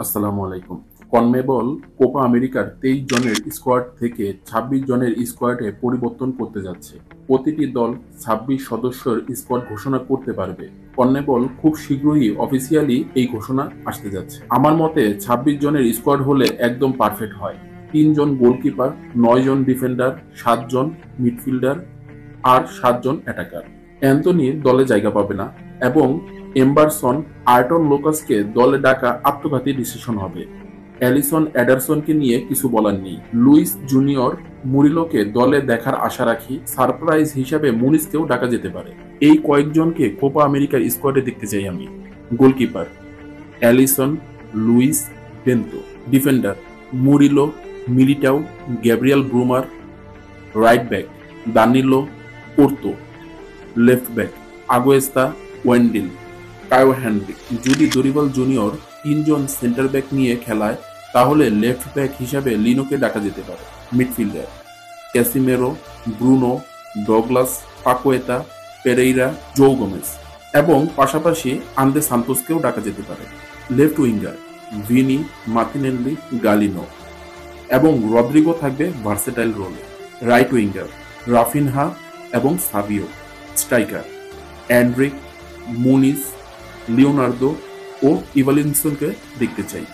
আসসালামু আলাইকুম। CONMEBOL Copa আমেরিকার 23 জনের স্কোয়াড থেকে 26 জনের স্কোয়াডে পরিবর্তন করতে যাচ্ছে। প্রতিটি দল 26 সদস্যের স্কোয়াড ঘোষণা করতে পারবে। কনমেবল খুব শীঘ্রই অফিসিয়ালি এই ঘোষণা আসতে যাচ্ছে। আমার মতে 26 জনের স্কোয়াড হলে একদম পারফেক্ট হয়। 3 জন গোলকিপার, 9 জন ডিফেন্ডার, 7 জন মিডফিল্ডার আর 7 জন অ্যাটাকার। অ্যান্থনি দলে জায়গা পাবে না এবং এম্বারসন আর্টন লোকাসকে দলে ডাকা আত্মঘাতী ডিসিশন হবে। অ্যালিসন অ্যাডারসনকে নিয়ে কিছু বলার নেই। লুইস জুনিয়র মুরিলোকে দলে দেখার আশা রাখি। সারপ্রাইজ হিসাবে মুনিসকেও ডাকা যেতে পারে। এই কয়েকজনকে কোপা আমেরিকার স্কোয়াডে দেখতে চাই আমি। Goalkeeper Alisson, Luis, Bento. Defender Murillo, Militao, Gabriel Bremer. Right back Danilo, Porto. Left back আগুয়েস্তা, ওয়েন্ডিল, কায়ো হেনরি। যদি দরিবাল জুনিয়র 3 জন সেন্টার ব্যাক নিয়ে খেলায় তাহলে লেফট ব্যাক হিসাবে লিনোকে ডাকা যেতে পারে। Midfielder Casemiro, Bruno, Douglas, Paqueta, Pereira, Jo Gomes এবং পাশাপাশি আন্দে সান্তোসকেও ডাকা যেতে পারে। Left winger Vini, Martinelli, Galeno এবং রদ্রিগো থাকবে ভার্সেটাইল রোলে। রাইট উইঙ্গার রাফিনহা এবং Savio. Striker Endrick, Muniz, Leonardo ও ইভালিনসনকে দেখতে চাই।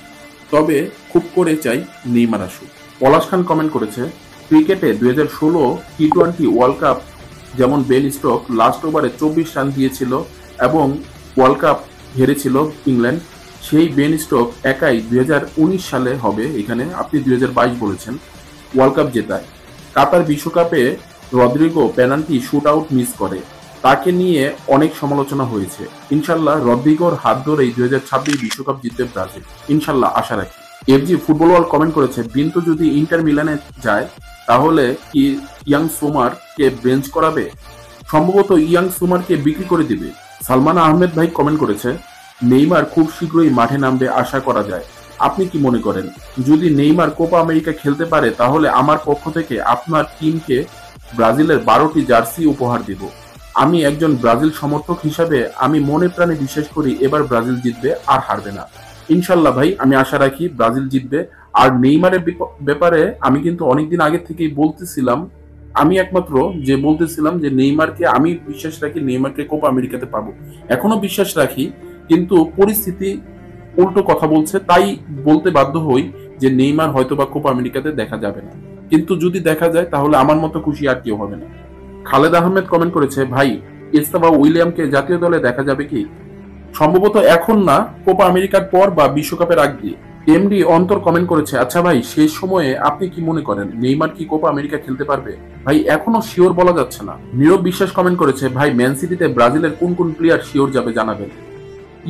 তবে খুব করে চাই নেইমার আসুক। পলাশ খান কমেন্ট করেছে, ক্রিকেটে 2016 টি-20 ওয়ার্ল্ড কাপ যেমন বেন স্টোক লাস্ট ওভারে 24 রান দিয়েছিল এবং ওয়ার্ল্ড কাপ হেরেছিল ইংল্যান্ড, সেই বেন স্টোক একাই 2019 সালে হবে, এখানে আপনি 2022 বলেছেন, ওয়ার্ল্ড কাপ জেতায়। কাতার বিশ্বকাপে Rodrigo penalty shoot out miss করে, তাকে নিয়ে অনেক সমালোচনা হয়েছে। ইনশাল্লাহ রদ্রিগোর হাত ধরেই 2026 বিশ্বকাপ জিতবে ব্রাজিল, ইনশাল্লাহ আশা রাখি। এফজি ফুটবল ওয়ার্ল্ড কমেন্ট করেছে, বিন্তু যদি ইন্টার মিলানে যায় তাহলে কি ইয়াং সুমারকে বেঞ্চ করাবে? সম্ভবত ইয়াং সুমারকে বিক্রি করে দিবে। সালমান আহমেদ ভাই কমেন্ট করেছে, নেইমার খুব শীঘ্রই মাঠে নামবে আশা করা যায়। আপনি কি মনে করেন যদি নেইমার কোপা আমেরিকা খেলতে পারে তাহলে আমার পক্ষ থেকে আপনার টিমকে ব্রাজিলের 12টি জার্সি উপহার দিব। আমি একজন ব্রাজিল সমর্থক হিসাবে আমি মনে প্রাণে বিশ্বাস করি এবার ব্রাজিল জিতবে আর হারবে না। ইনশাল্লাহ ভাই, আমি আশা রাখি ব্রাজিল জিতবে। আর নেইমারের ব্যাপারে আমি কিন্তু অনেকদিন আগে থেকেই বলতেছিলাম, আমি একমাত্র যে বলতেছিলাম যে নেইমারকে আমি বিশ্বাস রাখি, নেইমারকে কোপা আমেরিকাতে পাবো, এখনো বিশ্বাস রাখি। কিন্তু পরিস্থিতি উল্টো কথা বলছে, তাই বলতে বাধ্য হই যে নেইমার হয়তো বা কোপা আমেরিকাতে দেখা যাবে না। কিন্তু যদি দেখা যায় তাহলে আমার মতো খুশি আর কেউ হবে না। খালেদ আহমেদ কমেন্ট করেছে, ভাই এস্তাভা উইলিয়ামকে জাতীয় দলে দেখা যাবে কি? সম্ভবত এখন না, কোপা আমেরিকার পর বা বিশ্বকাপের আগ দিয়ে। এমডি অন্তর কমেন্ট করেছে, আচ্ছা ভাই শেষ সময়ে আপনি কি মনে করেন নেইমার কি কোপা আমেরিকা খেলতে পারবে? ভাই এখনো শিওর বলা যাচ্ছে না। নীরব বিশ্বাস কমেন্ট করেছে, ভাই ম্যান সিটিতে ব্রাজিলের কোন কোন প্লেয়ার শিওর যাবে জানাবেন।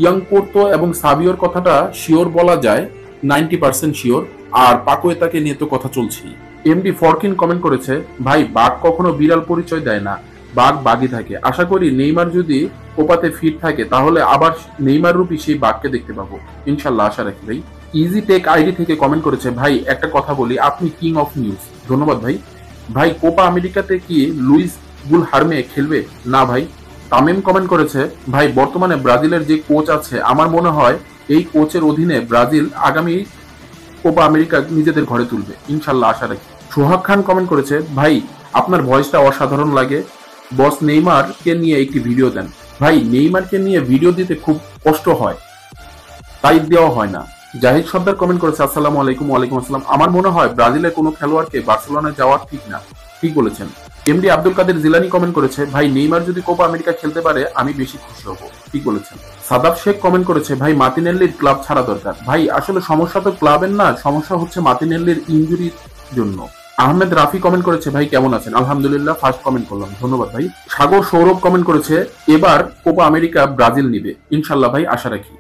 ইয়াং পোর্তো এবং সাবিওর কথাটা শিওর বলা যায়, 90% শিওর। আর পাকুয়েতাকে নিয়ে তো কথা চলছেই। এমডি ফরকিন কমেন্ট করেছে, ভাই বাঘ কখনো বিড়াল পরিচয় দেয় না, বাঘ বাঘই থাকে। আশা করি নেইমার যদি কোপাতে ফিট থাকে তাহলে আবার নেইমার রূপী সেই বাঘকে দেখতে পাবো, ইনশাল্লাহ আশা রাখি ভাই। ইজি টেক আইডি থেকে কমেন্ট করেছে, ভাই একটা কথা বলি, আপনি কিং অফ নিউজ। ধন্যবাদ ভাই। ভাই কোপা আমেরিকাতে কি লুইস গুলহার্মে খেলবে? না ভাই। তামিম কমেন্ট করেছে, ভাই বর্তমানে ব্রাজিলের যে কোচ আছে আমার মনে হয় এই কোচের অধীনে ব্রাজিল আগামী কোপা আমেরিকা নিজেদের ঘরে তুলবে, ইনশাল্লাহ আশা রাখি। সোহাগ খান কমেন্ট করেছে, ভাই আপনার ভয়েসটা অসাধারণ লাগে, বস নেইমারকে নিয়ে একটি ভিডিও দেন। ভাই নেইমারকে নিয়ে ভিডিও দিতে খুব কষ্ট হয়, তাই দেওয়া হয় না। জাহিদ সর্দার কমেন্ট করেছে, আসসালামু আলাইকুম। ওয়ালাইকুম আসসালাম। আমার মনে হয় ব্রাজিলের কোনো খেলোয়াড়কে বার্সেলোনায় যাওয়া ঠিক না। ঠিক বলেছেন। এমডি আব্দুল কাদের জিলানি কমেন্ট করেছে, ভাই নেইমার যদি কোপা আমেরিকা খেলতে পারে আমি বেশি খুশি হব। ঠিক বলেছেন। সাদাব শেখ কমেন্ট করেছে, ভাই মার্টিনেল্লির ক্লাব ছাড়া দরকার। ভাই আসলে সমস্যা তো ক্লাবের না, সমস্যা হচ্ছে মার্টিনেল্লির ইনজুরির জন্য। আহমেদ রাফি কমেন্ট করেছে, ভাই কেমন আছেন? আলহামদুলিল্লাহ, ফার্স্ট কমেন্ট করলাম, ধন্যবাদ ভাই। সাগর সৌরভ কমেন্ট করেছে, এবার কোপা আমেরিকা ব্রাজিল নিবে, ইনশাল্লাহ ভাই আশা রাখি।